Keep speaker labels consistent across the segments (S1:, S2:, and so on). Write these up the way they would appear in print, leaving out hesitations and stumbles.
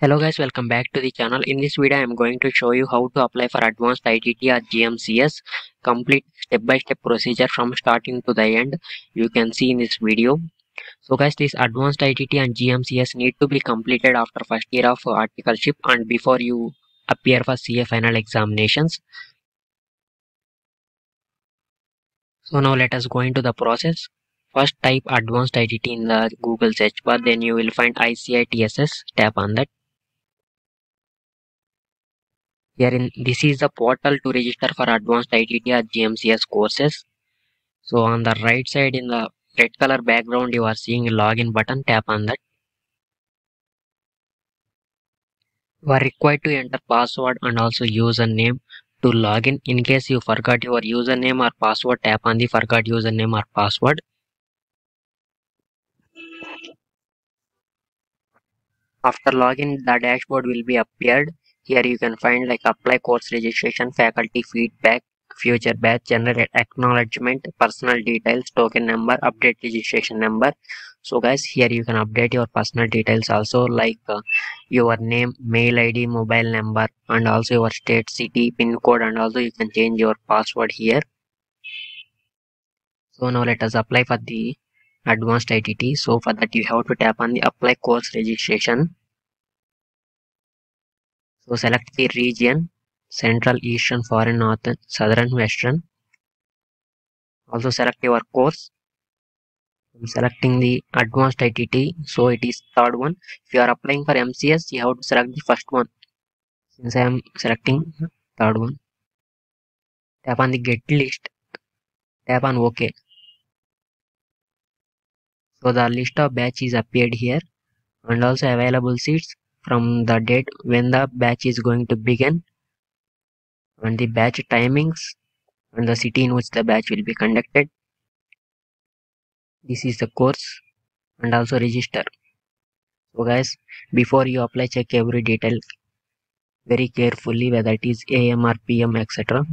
S1: Hello guys, welcome back to the channel. In this video I am going to show you how to apply for advanced ITT or GMCS. Complete step-by-step procedure from starting to the end you can see in this video. So guys, this advanced ITT and GMCS need to be completed after first year of articleship and before you appear for CA final examinations. So now let us go into the process. First type advanced ITT in the Google search bar, then you will find Icitss. Tap on that. This is the portal to register for advanced ITT or GMCS courses. So on the right side in the red color background you are seeing a login button. Tap on that. You are required to enter password and also username to login. In case you forgot your username or password, tap on the forgot username or password. After login, the dashboard will be appeared. Here you can find like apply course registration, faculty feedback, future batch, generate acknowledgement, personal details, token number, update registration number. So guys, here you can update your personal details also, like your name, mail ID, mobile number, and also your state, city, pin code, and also you can change your password here. So now let us apply for the advanced ITT. So for that you have to tap on the apply course registration. So select the region, Central, Eastern, Foreign, Northern, Southern, Western. Also select your course. I'm selecting the advanced ITT, so it is third one. If you are applying for MCS, you have to select the first one. Since I am selecting third one, tap on the get list, tap on OK. So the list of batch is appeared here and also available seats from the date when the batch is going to begin and the batch timings and the city in which the batch will be conducted. This is the course and also register. So guys, before you apply, check every detail very carefully, whether it is AM or PM, etc.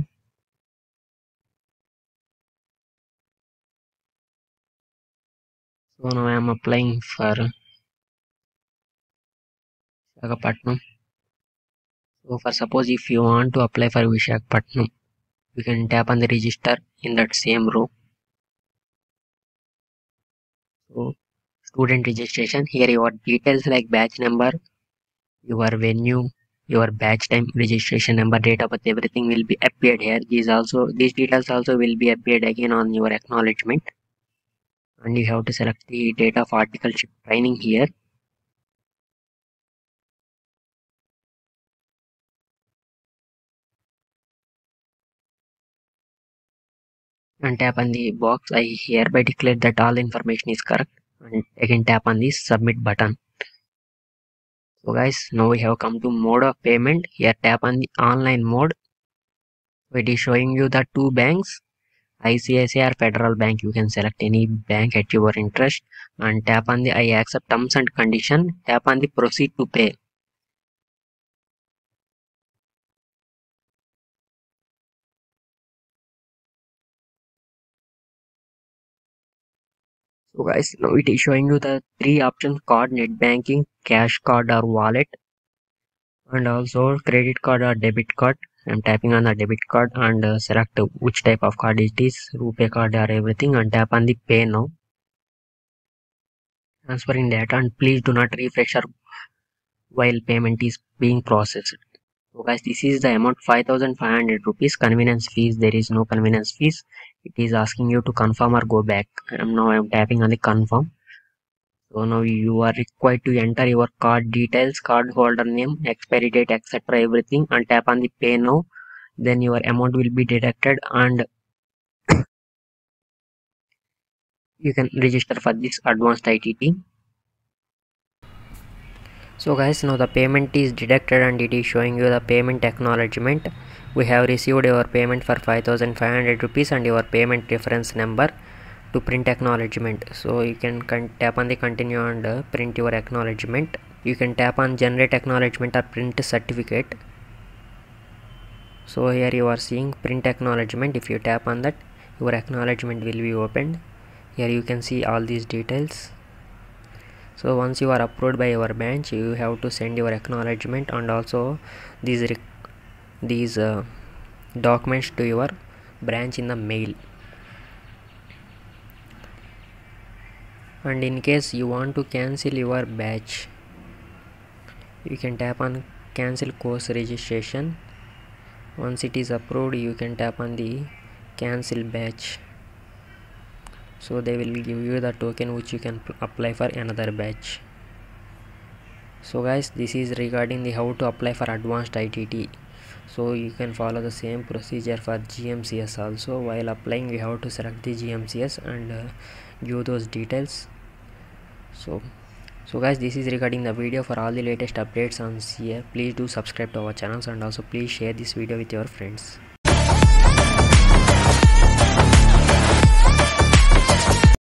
S1: So now I am applying for Visakhapatnam. So for suppose if you want to apply for Visakhapatnam, you can tap on the register in that same row. So student registration, here your details like batch number, your venue, your batch time, registration number, date of birth, everything will be appeared here. These details also will be appeared again on your acknowledgement. And you have to select the date of articleship training here. And tap on the box I hereby declare that all information is correct, and again tap on the submit button. So guys, now we have come to mode of payment. Here tap on the online mode. It is showing you the two banks, ICICI or Federal Bank. You can select any bank at your interest and tap on the I accept terms and condition. Tap on the proceed to pay. So guys, now it is showing you the three options: card, net banking, cash card or wallet, and also credit card or debit card. I'm tapping on the debit card and select which type of card it is, rupee card or everything, and tap on the pay now. Transferring data, and please do not refresh while payment is being processed. So guys, this is the amount 5,500 rupees. Convenience fees, there is no convenience fees. It is asking you to confirm or go back. I'm tapping on the confirm. So now you are required to enter your card details, card holder name, expiry date, etc. everything, and tap on the pay now. Then your amount will be deducted and you can register for this advanced ITT. So guys, now the payment is deducted and it is showing you the payment acknowledgement. We have received your payment for 5,500 rupees and your payment reference number to print acknowledgement. So you can tap on the continue and print your acknowledgement. You can tap on generate acknowledgement or print certificate. So here you are seeing print acknowledgement. If you tap on that, your acknowledgement will be opened. Here you can see all these details. So once you are approved by your branch, you have to send your acknowledgement and also these documents to your branch in the mail. And in case you want to cancel your batch, you can tap on cancel course registration. Once it is approved, you can tap on the cancel batch, so they will give you the token which you can apply for another batch. So guys, this is regarding the how to apply for advanced ITT. So you can follow the same procedure for GMCS also. While applying, you have to select the GMCS and give those details. So guys, this is regarding the video. For all the latest updates on CA, please do subscribe to our channels and also please share this video with your friends.